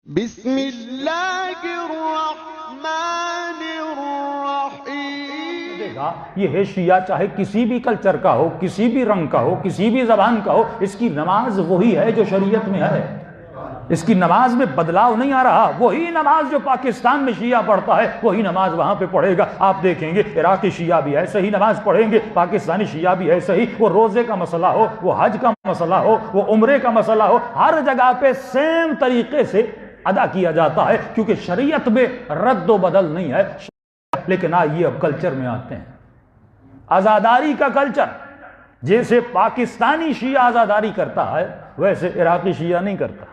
بسم اللہ الرحمن الرحیم۔ یہ ہے شیعہ، چاہے کسی بھی کلچر کا ہو، کسی بھی رنگ کا ہو، کسی بھی زبان کا ہو، اس کی نماز وہی ہے جو شریعت میں ہے۔ اس کی نماز میں بدلاؤ نہیں آ رہا، وہی نماز جو پاکستان میں شیعہ پڑھتا ہے وہی نماز وہاں پہ پڑھے گا۔ آپ دیکھیں گے عراقی شیعہ بھی ایسے ہی نماز پڑھیں گے، پاکستانی شیعہ بھی ایسے ہی، وہ روزے کا مسئلہ ہو، وہ حج کا مسئلہ ہو، وہ عمرے کا مسئلہ ہو، ہر جگہ پہ سیم طریقے سے ادا کیا جاتا ہے، کیونکہ شریعت میں رد و بدل نہیں ہے۔ لیکن آئیے اب کلچر میں آتے ہیں، عزاداری کا کلچر۔ جیسے پاکستانی شیعہ عزاداری کرتا ہے ویسے عراقی شیعہ نہیں کرتا،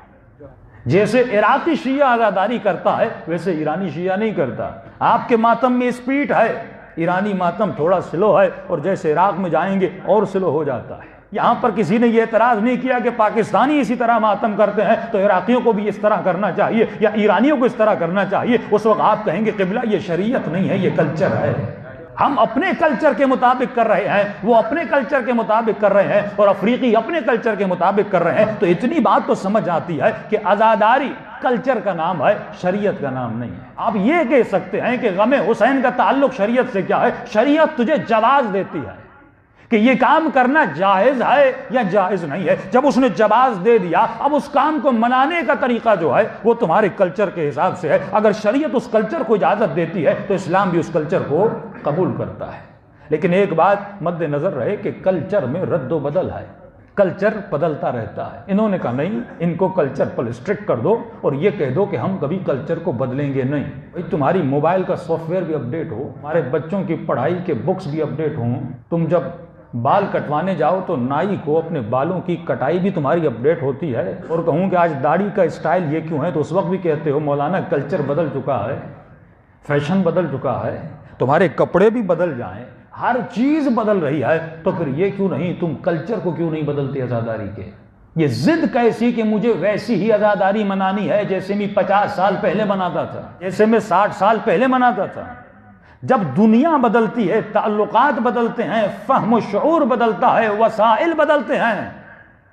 جیسے عراقی شیعہ عزاداری کرتا ہے ویسے ایرانی شیعہ نہیں کرتا۔ آپ کے ماتم میں اسپیڈ ہے، ایرانی ماتم تھوڑا سلو ہے، اور جیسے عراق میں جائیں گے اور سلو ہو جاتا ہے۔ یہاں پر کسی نے یہ اعتراض نہیں کیا کہ پاکستانی اسی طرح ماتم کرتے ہیں تو عراقیوں کو بھی اس طرح کرنا چاہیے یا ایرانیوں کو اس طرح کرنا چاہیے۔ اس وقت آپ کہیں گے قبلہ یہ شریعت نہیں ہے، یہ کلچر ہے۔ ہم اپنے کلچر کے مطابق کر رہے ہیں، وہ اپنے کلچر کے مطابق کر رہے ہیں، اور افریقی اپنے کلچر کے مطابق کر رہے ہیں۔ تو اتنی بات تو سمجھ آتی ہے کہ عزاداری کلچر کا نام ہے، شریعت کا نام نہیں ہے۔ آپ یہ کہہ سکتے ہیں کہ غم حسین کا تعلق شریعت سے کیا ہے؟ شریعت تجھے جواز دیتی ہے کہ یہ کام کرنا جائز ہے یا جائز نہیں ہے۔ جب اس نے جواز دے دیا، اب اس کام کو منانے کا طریقہ جو ہے وہ تمہارے کلچر کے حساب سے ہے۔ اگر شریعت اس کلچر کو اجازت دیتی ہے تو اسلام بھی اس کلچر کو قبول کرتا ہے۔ لیکن ایک بات مد نظر رہے کہ کلچر میں رد و بدل ہے، کلچر بدلتا رہتا ہے۔ انہوں نے کہا نہیں، ان کو کلچر پر اسٹرکٹ کر دو اور یہ کہہ دو کہ ہم کبھی کلچر کو بدلیں گے نہیں۔ بھائی تمہاری موبائل کا سافٹ ویئر بھی اپڈیٹ ہو، ہمارے بچوں کی پڑھائی کے بکس بھی اپڈیٹ ہوں، تم جب بال کٹوانے جاؤ تو نائی کو اپنے بالوں کی کٹائی بھی تمہاری اپڈیٹ ہوتی ہے، اور کہوں کہ آج داڑھی کا اسٹائل یہ کیوں ہے تو اس وقت بھی کہتے ہو مولانا کلچر بدل چکا ہے، فیشن بدل چکا ہے، تمہارے کپڑے بھی بدل جائیں، ہر چیز بدل رہی ہے، تو پھر یہ کیوں نہیں تم کلچر کو کیوں نہیں بدلتے عزاداری کے؟ یہ ضد کیسی کہ مجھے ویسی ہی عزاداری منانی ہے جیسے میں 50 سال پہلے مناتا تھا، جیسے میں 60 سال پہلے مناتا تھا۔ جب دنیا بدلتی ہے، تعلقات بدلتے ہیں، فہم و شعور بدلتا ہے، وسائل بدلتے ہیں،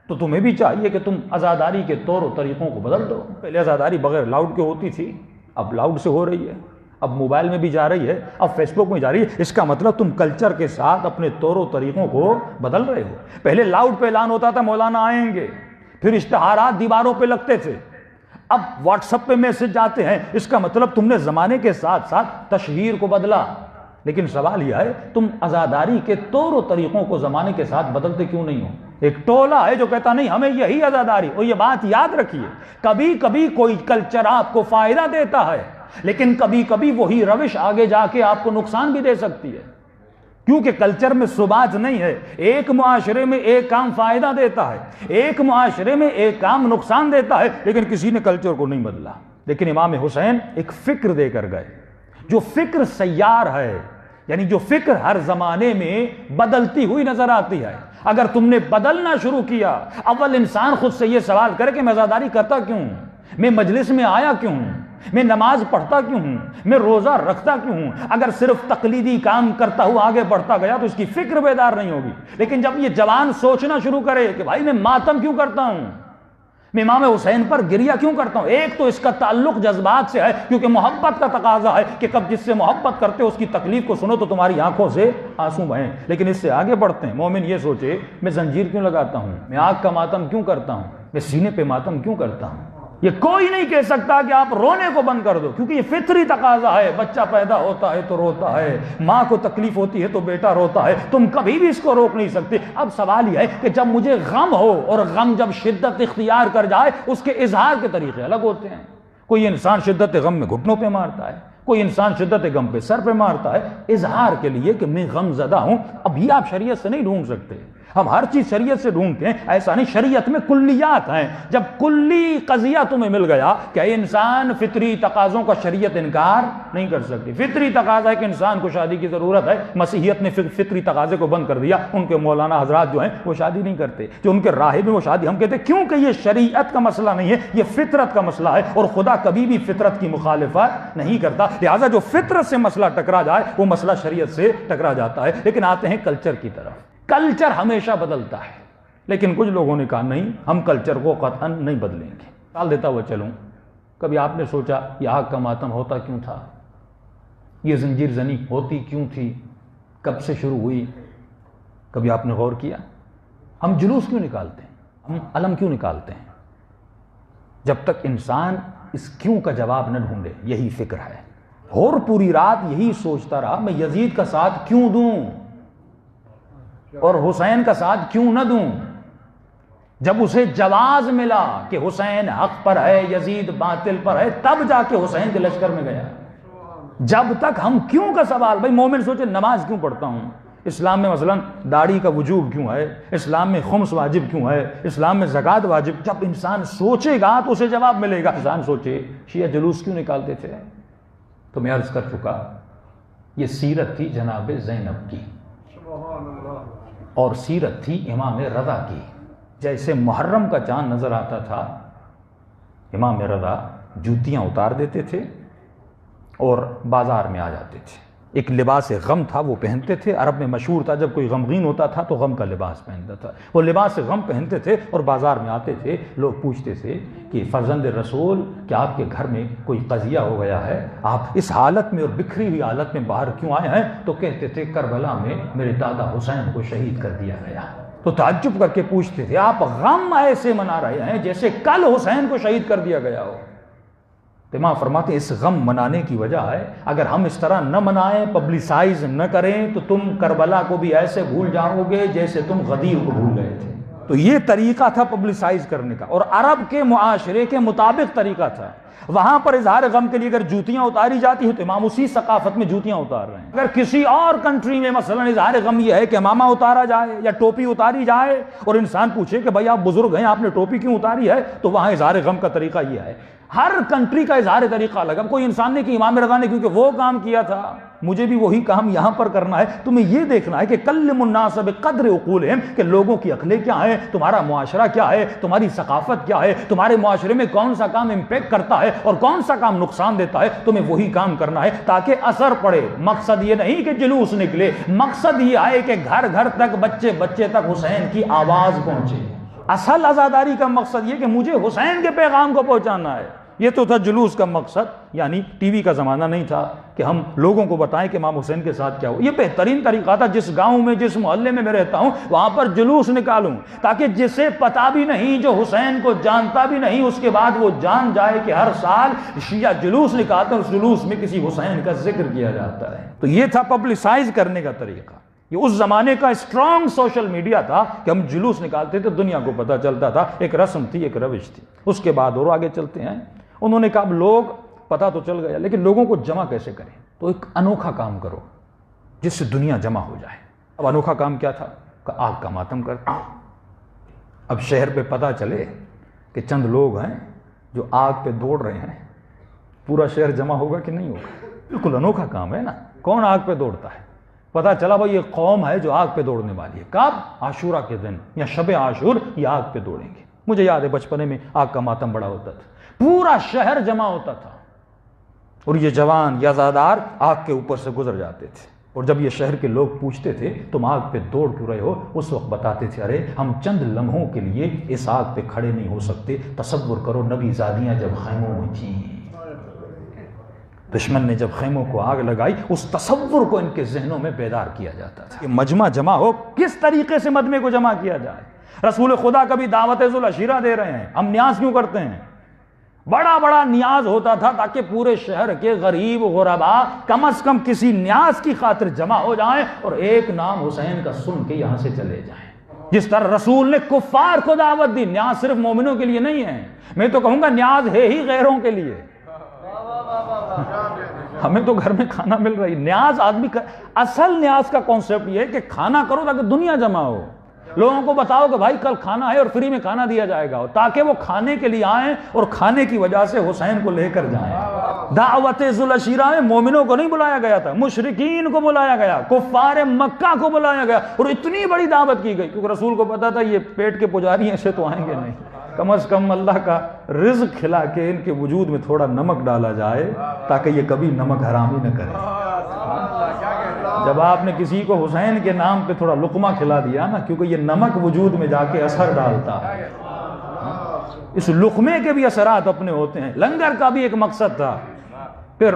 تو تمہیں بھی چاہیے کہ تم عزاداری کے طور و طریقوں کو بدل دو۔ پہلے عزاداری بغیر لاؤڈ کے ہوتی تھی، اب لاؤڈ سے ہو رہی ہے، اب موبائل میں بھی جا رہی ہے، اب فیس بک میں جا رہی ہے۔ اس کا مطلب تم کلچر کے ساتھ اپنے طور و طریقوں کو بدل رہے ہو۔ پہلے لاؤڈ پہ اعلان ہوتا تھا مولانا آئیں گے، پھر اشتہارات دیواروں پہ لگتے تھے، اب واٹس ایپ پہ میسج جاتے ہیں۔ اس کا مطلب تم نے زمانے کے ساتھ ساتھ تشہیر کو بدلا۔ لیکن سوال یہ ہے تم عزاداری کے طور و طریقوں کو زمانے کے ساتھ بدلتے کیوں نہیں ہو؟ ایک ٹولہ ہے جو کہتا نہیں ہمیں یہی عزاداری، اور یہ بات یاد رکھیے، کبھی کبھی کوئی کلچر آپ کو فائدہ دیتا ہے، لیکن کبھی کبھی وہی روش آگے جا کے آپ کو نقصان بھی دے سکتی ہے، کیونکہ کلچر میں ثبات نہیں ہے۔ ایک معاشرے میں ایک کام فائدہ دیتا ہے، ایک معاشرے میں ایک کام نقصان دیتا ہے، لیکن کسی نے کلچر کو نہیں بدلا۔ لیکن امام حسین ایک فکر دے کر گئے، جو فکر سیار ہے، یعنی جو فکر ہر زمانے میں بدلتی ہوئی نظر آتی ہے۔ اگر تم نے بدلنا شروع کیا، اول انسان خود سے یہ سوال کرے کہ میں عزاداری کرتا کیوں ہوں، میں مجلس میں آیا کیوں ہوں، میں نماز پڑھتا کیوں ہوں، میں روزہ رکھتا کیوں ہوں۔ اگر صرف تقلیدی کام کرتا ہوا آگے بڑھتا گیا تو اس کی فکر بیدار نہیں ہوگی۔ لیکن جب یہ جوان سوچنا شروع کرے کہ بھائی میں ماتم کیوں کرتا ہوں، میں امام حسین پر گریہ کیوں کرتا ہوں، ایک تو اس کا تعلق جذبات سے ہے، کیونکہ محبت کا تقاضا ہے کہ کب جس سے محبت کرتے ہو اس کی تکلیف کو سنو تو تمہاری آنکھوں سے آنسو بہیں۔ لیکن اس سے آگے بڑھتے ہیں، مومن یہ سوچے میں زنجیر کیوں لگاتا ہوں، میں آگ کا ماتم کیوں کرتا ہوں، میں سینے پہ ماتم کیوں کرتا ہوں۔ یہ کوئی نہیں کہہ سکتا کہ آپ رونے کو بند کر دو، کیونکہ یہ فطری تقاضا ہے۔ بچہ پیدا ہوتا ہے تو روتا ہے، ماں کو تکلیف ہوتی ہے تو بیٹا روتا ہے، تم کبھی بھی اس کو روک نہیں سکتے۔ اب سوال یہ ہے کہ جب مجھے غم ہو، اور غم جب شدت اختیار کر جائے، اس کے اظہار کے طریقے الگ ہوتے ہیں۔ کوئی انسان شدت غم میں گھٹنوں پہ مارتا ہے، کوئی انسان شدت غم پہ سر پہ مارتا ہے، اظہار کے لیے کہ میں غم زدہ ہوں۔ اب یہ آپ شریعت سے نہیں ڈھونڈ سکتے، ہم ہر چیز شریعت سے ڈھونڈتے ہیں، ایسا نہیں۔ شریعت میں کلیات ہیں، جب کلی قضیہ تمہیں مل گیا کہ انسان فطری تقاضوں کا شریعت انکار نہیں کر سکتی۔ فطری تقاضا ہے کہ انسان کو شادی کی ضرورت ہے، مسیحیت نے فطری تقاضے کو بند کر دیا۔ ان کے مولانا حضرات جو ہیں وہ شادی نہیں کرتے، جو ان کے راہب ہیں وہ شادی ہم کہتے ہیں، کیونکہ یہ شریعت کا مسئلہ نہیں ہے، یہ فطرت کا مسئلہ ہے، اور خدا کبھی بھی فطرت کی مخالفت نہیں کرتا۔ لہٰذا جو فطرت سے مسئلہ ٹکرا جائے وہ مسئلہ شریعت سے ٹکرا جاتا ہے۔ لیکن آتے ہیں کلچر کی طرف۔ کلچر ہمیشہ بدلتا ہے، لیکن کچھ لوگوں نے کہا نہیں، ہم کلچر کو قطعاً نہیں بدلیں گے۔ مثال دیتا ہوا چلوں، کبھی آپ نے سوچا یہ آگ کا ماتم ہوتا کیوں تھا؟ یہ زنجیر زنی ہوتی کیوں تھی؟ کب سے شروع ہوئی؟ کبھی آپ نے غور کیا؟ ہم جلوس کیوں نکالتے ہیں؟ ہم علم کیوں نکالتے ہیں؟ جب تک انسان اس کیوں کا جواب نہ ڈھونڈے، یہی فکر ہے، اور پوری رات یہی سوچتا رہا میں یزید کا ساتھ کیوں دوں اور حسین کا ساتھ کیوں نہ دوں۔ جب اسے جواز ملا کہ حسین حق پر ہے، یزید باطل پر ہے، تب جا کے حسین کے لشکر میں گیا۔ جب تک ہم کیوں کا سوال، بھائی مومن سوچے نماز کیوں پڑھتا ہوں، اسلام میں مثلا داڑھی کا وجوب کیوں ہے، اسلام میں خمس واجب کیوں ہے، اسلام میں زکوٰۃ واجب، جب انسان سوچے گا تو اسے جواب ملے گا۔ انسان سوچے شیعہ جلوس کیوں نکالتے تھے، تو میں عرض کر چکا یہ سیرت تھی جناب زینب کی اور سیرت تھی امام رضا کی۔ جیسے محرم کا چاند نظر آتا تھا، امام رضا جوتیاں اتار دیتے تھے اور بازار میں آ جاتے تھے۔ ایک لباس غم تھا وہ پہنتے تھے، عرب میں مشہور تھا، جب کوئی غمگین ہوتا تھا تو غم کا لباس پہنتا تھا، وہ لباس غم پہنتے تھے اور بازار میں آتے تھے۔ لوگ پوچھتے تھے کہ فرزند رسول کیا آپ کے گھر میں کوئی قضیہ ہو گیا ہے، آپ اس حالت میں اور بکھری ہوئی حالت میں باہر کیوں آئے ہیں؟ تو کہتے تھے کربلا میں میرے دادا حسین کو شہید کر دیا گیا۔ تو تعجب کر کے پوچھتے تھے آپ غم ایسے منا رہے ہیں جیسے کل حسین کو شہید کر دیا گیا ہو۔ تو امام فرماتے ہیں اس غم منانے کی وجہ ہے اگر ہم اس طرح نہ منائیں، پبلسائز نہ کریں، تو تم کربلا کو بھی ایسے بھول جاؤ گے جیسے تم غدیر کو بھول گئے تھے۔ تو یہ طریقہ تھا پبلسائز کرنے کا، اور عرب کے معاشرے کے مطابق طریقہ تھا۔ وہاں پر اظہار غم کے لیے اگر جوتیاں اتاری جاتی ہیں تو امام اسی ثقافت میں جوتیاں اتار رہے ہیں۔ اگر کسی اور کنٹری میں مثلا اظہار غم یہ ہے کہ امامہ اتارا جائے یا ٹوپی اتاری جائے، اور انسان پوچھے کہ بھائی آپ بزرگ ہیں آپ نے ٹوپی کیوں اتاری ہے، تو وہاں اظہار غم کا طریقہ یہ ہے۔ ہر کنٹری کا اظہار طریقہ الگ۔ اب کوئی انسان نے کہ امام رضا نے کیونکہ وہ کام کیا تھا مجھے بھی وہی کام یہاں پر کرنا ہے۔ تمہیں یہ دیکھنا ہے کہ کلم الناس بقدر عقولہم، کہ لوگوں کی عقلیں کیا ہیں، تمہارا معاشرہ کیا ہے، تمہاری ثقافت کیا ہے، تمہارے معاشرے میں کون سا کام امپیکٹ کرتا ہے اور کون سا کام نقصان دیتا ہے، تمہیں وہی کام کرنا ہے تاکہ اثر پڑے۔ مقصد یہ نہیں کہ جلوس نکلے، مقصد یہ ہے کہ گھر گھر تک، بچے بچے تک حسین کی آواز پہنچے۔ اصل عزاداری کا مقصد یہ کہ مجھے حسین کے پیغام کو پہنچانا ہے۔ یہ تو تھا جلوس کا مقصد، یعنی ٹی وی کا زمانہ نہیں تھا کہ ہم لوگوں کو بتائیں کہ امام حسین کے ساتھ کیا ہو۔ یہ بہترین طریقہ تھا، جس گاؤں میں جس محلے میں رہتا ہوں وہاں پر جلوس نکالوں تاکہ جسے پتا بھی نہیں، جو حسین کو جانتا بھی نہیں، اس کے بعد وہ جان جائے کہ ہر سال شیعہ جلوس نکالتے ہیں، اس جلوس میں کسی حسین کا ذکر کیا جاتا ہے۔ تو یہ تھا پبلسائز کرنے کا طریقہ۔ یہ اس زمانے کا اسٹرانگ سوشل میڈیا تھا کہ ہم جلوس نکالتے تھے، دنیا کو پتہ چلتا تھا، ایک رسم تھی، ایک روش تھی۔ اس کے بعد اور آگے چلتے ہیں، انہوں نے کہا اب لوگ پتہ تو چل گیا لیکن لوگوں کو جمع کیسے کریں؟ تو ایک انوکھا کام کرو جس سے دنیا جمع ہو جائے۔ اب انوکھا کام کیا تھا؟ کہ آگ کا ماتم کرتے۔ اب شہر پہ پتہ چلے کہ چند لوگ ہیں جو آگ پہ دوڑ رہے ہیں، پورا شہر جمع ہوگا کہ نہیں ہوگا؟ بالکل انوکھا کام ہے نا، کون آگ پہ دوڑتا ہے؟ پتہ چلا بھائی یہ قوم ہے جو آگ پہ دوڑنے والی ہے۔ کب؟ عاشورہ کے دن یا شب عاشور یہ آگ پہ دوڑیں گے۔ مجھے یاد ہے بچپنے میں آگ کا ماتم بڑا ہوتا تھا، پورا شہر جمع ہوتا تھا اور یہ جوان یا زادار آگ کے اوپر سے گزر جاتے تھے، اور جب یہ شہر کے لوگ پوچھتے تھے تم آگ پہ دوڑ کیوں رہے ہو، اس وقت بتاتے تھے ارے ہم چند لمحوں کے لیے اس آگ پہ کھڑے نہیں ہو سکتے۔ تصور کرو نبی زادیاں جب خیموں میں تھیں، دشمن نے جب خیموں کو آگ لگائی، اس تصور کو ان کے ذہنوں میں بیدار کیا جاتا تھا کہ مجمع جمع ہو، کس طریقے سے مجمع کو جمع کیا جائے۔ رسول خدا کبھی دعوت ذوالعشیرہ دے رہے ہیں، ہم نیاز کیوں کرتے ہیں؟ بڑا بڑا نیاز ہوتا تھا تاکہ پورے شہر کے غریب غربا کم از کم کسی نیاز کی خاطر جمع ہو جائیں اور ایک نام حسین کا سن کے یہاں سے چلے جائیں۔ جس طرح رسول نے کفار کو دعوت دی، نیاز صرف مومنوں کے لیے نہیں ہے، میں تو کہوں گا نیاز ہے ہی غیروں کے لیے۔ ہمیں تو گھر میں کھانا مل رہی، نیاز آدمی اصل نیاز کا کانسیپٹ یہ ہے کہ کھانا کرو تاکہ دنیا جمع ہو، لوگوں کو بتاؤ کہ بھائی کل کھانا ہے اور فری میں کھانا دیا جائے گا، تاکہ وہ کھانے کے لیے آئیں اور کھانے کی وجہ سے حسین کو لے کر جائیں۔ دعوت ذوالعشیرہ میں مومنوں کو نہیں بلایا گیا تھا، مشرکین کو بلایا گیا، کفار مکہ کو بلایا گیا، اور اتنی بڑی دعوت کی گئی کیونکہ رسول کو پتا تھا یہ پیٹ کے پجاری ہیں، ایسے تو آئیں گے نہیں، کم از کم اللہ کا رزق کھلا کے ان کے وجود میں تھوڑا نمک ڈالا جائے تاکہ یہ کبھی نمک حرامی نہ کرے۔ جب آپ نے کسی کو حسین کے نام پہ تھوڑا لقمہ کھلا دیا نا، کیونکہ یہ نمک وجود میں جا کے اثر ڈالتا ہے، اس لقمے کے بھی اثرات اپنے ہوتے ہیں. لنگر کا بھی ایک مقصد تھا. پھر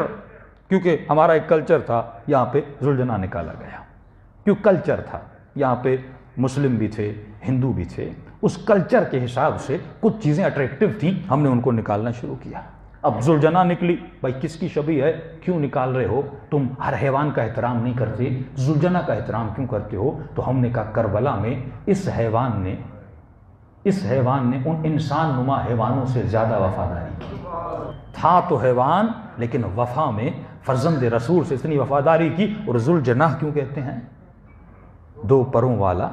کیونکہ ہمارا ایک کلچر تھا, یہاں پہ ذوالجناح نکالا گیا. کیوں کلچر تھا, یہاں پہ مسلم بھی تھے, ہندو بھی تھے, اس کلچر کے حساب سے کچھ چیزیں اٹریکٹیو تھیں, ہم نے ان کو نکالنا شروع کیا. اب ذوالجناح نکلی, بھائی کس کی شبیہ ہے, کیوں نکال رہے ہو, تم ہر حیوان کا احترام نہیں کرتے, ذوالجناح کا احترام کیوں کرتے ہو؟ تو ہم نے کہا کربلا میں اس حیوان نے ان انسان نما حیوانوں سے زیادہ وفاداری کی. تھا تو حیوان لیکن وفا میں فرزند رسول سے اتنی وفاداری کی. اور ذوالجناح کیوں کہتے ہیں؟ دو پروں والا.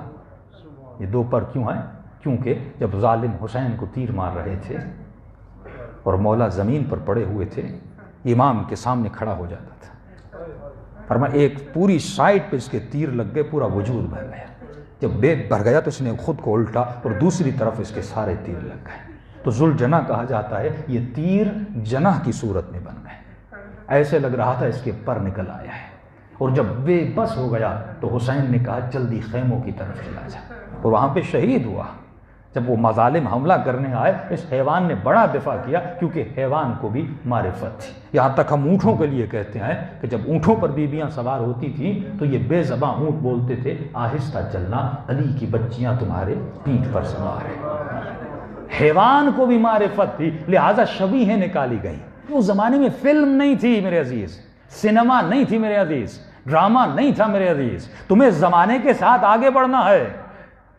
یہ دو پر کیوں ہیں؟ کیونکہ جب ظالم حسین کو تیر مار رہے تھے اور مولا زمین پر پڑے ہوئے تھے, امام کے سامنے کھڑا ہو جاتا تھا. فرمایا ایک پوری سائڈ پہ اس کے تیر لگ گئے, پورا وجود بھر گیا. جب بیگ بھر گیا تو اس نے خود کو الٹا اور دوسری طرف اس کے سارے تیر لگ گئے. تو ذوالجناح کہا جاتا ہے یہ تیر جناح کی صورت میں بن گئے. ایسے لگ رہا تھا اس کے پر نکل آیا ہے. اور جب بے بس ہو گیا تو حسین نے کہا جلدی خیموں کی طرف چلا جا, اور وہاں پہ شہید ہوا. جب وہ مظالم حملہ کرنے آئے, اس حیوان نے بڑا دفاع کیا, کیونکہ حیوان کو بھی معرفت تھی. یہاں تک ہم اونٹوں کے لیے کہتے ہیں کہ جب اونٹوں پر بیویاں سوار ہوتی تھیں تو یہ بے زباں اونٹ بولتے تھے آہستہ چلنا, علی کی بچیاں تمہارے پیٹھ پر سوار ہیں. حیوان کو بھی معرفت تھی, لہذا شبیہیں نکالی گئی. اس زمانے میں فلم نہیں تھی میرے عزیز, سینما نہیں تھی میرے عزیز, ڈرامہ نہیں تھا میرے عزیز. تمہیں زمانے کے ساتھ آگے بڑھنا ہے.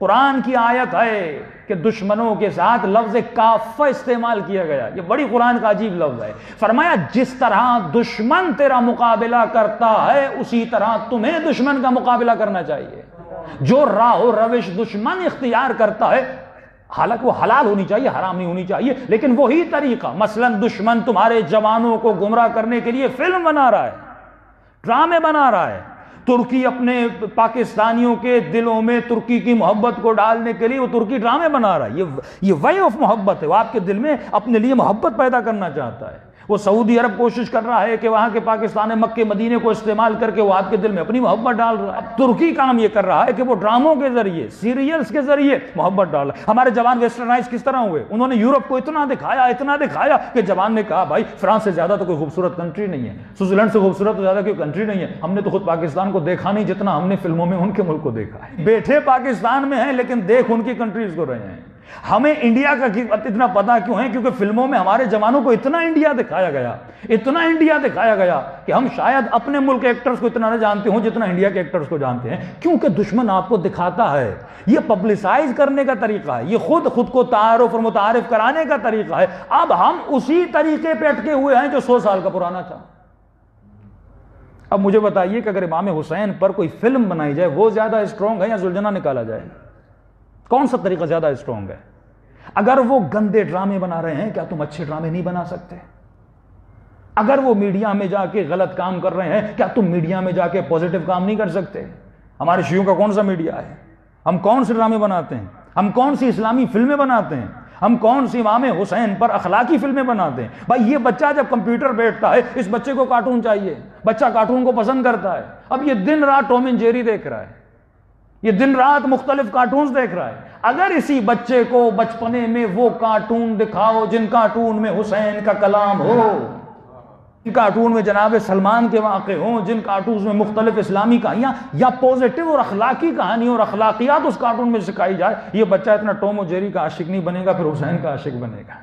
قرآن کی آیت ہے کہ دشمنوں کے ساتھ لفظ کافہ استعمال کیا گیا. یہ بڑی قرآن کا عجیب لفظ ہے. فرمایا جس طرح دشمن تیرا مقابلہ کرتا ہے اسی طرح تمہیں دشمن کا مقابلہ کرنا چاہیے. جو راہ و روش دشمن اختیار کرتا ہے, حالانکہ وہ حلال ہونی چاہیے, حرام نہیں ہونی چاہیے, لیکن وہی طریقہ, مثلا دشمن تمہارے جوانوں کو گمراہ کرنے کے لیے فلم بنا رہا ہے, ڈرامے بنا رہا ہے. ترکی اپنے پاکستانیوں کے دلوں میں ترکی کی محبت کو ڈالنے کے لیے وہ ترکی ڈرامے بنا رہا ہے. یہ وے آف محبت ہے, وہ آپ کے دل میں اپنے لیے محبت پیدا کرنا چاہتا ہے. وہ سعودی عرب کوشش کر رہا ہے کہ وہاں کے پاکستان مکے مدینے کو استعمال کر کے وہ آپ کے دل میں اپنی محبت ڈال رہا ہے. اب ترکی کام یہ کر رہا ہے کہ وہ ڈراموں کے ذریعے, سیریلز کے ذریعے محبت ڈال رہا ہے. ہمارے جوان ویسٹرنائز کس طرح ہوئے, انہوں نے یورپ کو اتنا دکھایا کہ جوان نے کہا بھائی فرانس سے زیادہ تو کوئی خوبصورت کنٹری نہیں ہے, سوئٹزرلینڈ سے خوبصورت تو زیادہ کوئی کنٹری نہیں ہے. ہم نے تو خود پاکستان کو دیکھا نہیں جتنا ہم نے فلموں میں ان کے ملک کو دیکھا ہے. بیٹھے پاکستان میں ہیں لیکن دیکھ ان کی کنٹریز کو رہے ہیں. ہمیں انڈیا کا اتنا پتا کیوں ہے؟ کیونکہ فلموں میں ہمارے جوانوں کو اتنا انڈیا دکھایا گیا کہ ہم شاید اپنے ملک کے ایکٹرز کو اتنا نہ جانتے ہوں جتنا انڈیا کے ایکٹرز کو جانتے ہیں. کیونکہ دشمن آپ کو دکھاتا ہے. یہ پبلسائز کرنے کا طریقہ ہے, یہ خود کو تعارف اور متعارف کرانے کا طریقہ ہے. اب ہم اسی طریقے پہ اٹکے ہوئے ہیں جو 100 سال کا پرانا تھا. اب مجھے بتائیے کہ اگر امام حسین پر کوئی فلم بنائی جائے وہ زیادہ اسٹرانگ ہے یا ذوالجناح نکالا جائے؟ کون سا طریقہ زیادہ اسٹرانگ ہے؟ اگر وہ گندے ڈرامے بنا رہے ہیں کیا تم اچھے ڈرامے نہیں بنا سکتے؟ اگر وہ میڈیا میں جا کے غلط کام کر رہے ہیں کیا تم میڈیا میں جا کے پوزیٹو کام نہیں کر سکتے؟ ہمارے شیعوں کا کون سا میڈیا ہے؟ ہم کون سے ڈرامے بناتے ہیں؟ ہم کون سی اسلامی فلمیں بناتے ہیں؟ ہم کون سی امام حسین پر اخلاقی فلمیں بناتے ہیں؟ بھائی یہ بچہ جب کمپیوٹر بیٹھتا ہے اس بچے کو کارٹون چاہیے, بچہ کارٹون کو پسند کرتا ہے. اب یہ دن رات ٹام اینڈ جیری دیکھ رہا ہے, یہ دن رات مختلف کارٹونز دیکھ رہا ہے. اگر اسی بچے کو بچپنے میں وہ کارٹون دکھاؤ جن کارٹون میں حسین کا کلام ہو, جن کارٹون میں جناب سلمان کے واقع ہوں, جن کارٹونز میں مختلف اسلامی کہانیاں یا پوزیٹو اور اخلاقی کہانی اور اخلاقیات اس کارٹون میں سکھائی جائے, یہ بچہ اتنا ٹام اور جیری کا عاشق نہیں بنے گا, پھر حسین کا عاشق بنے گا.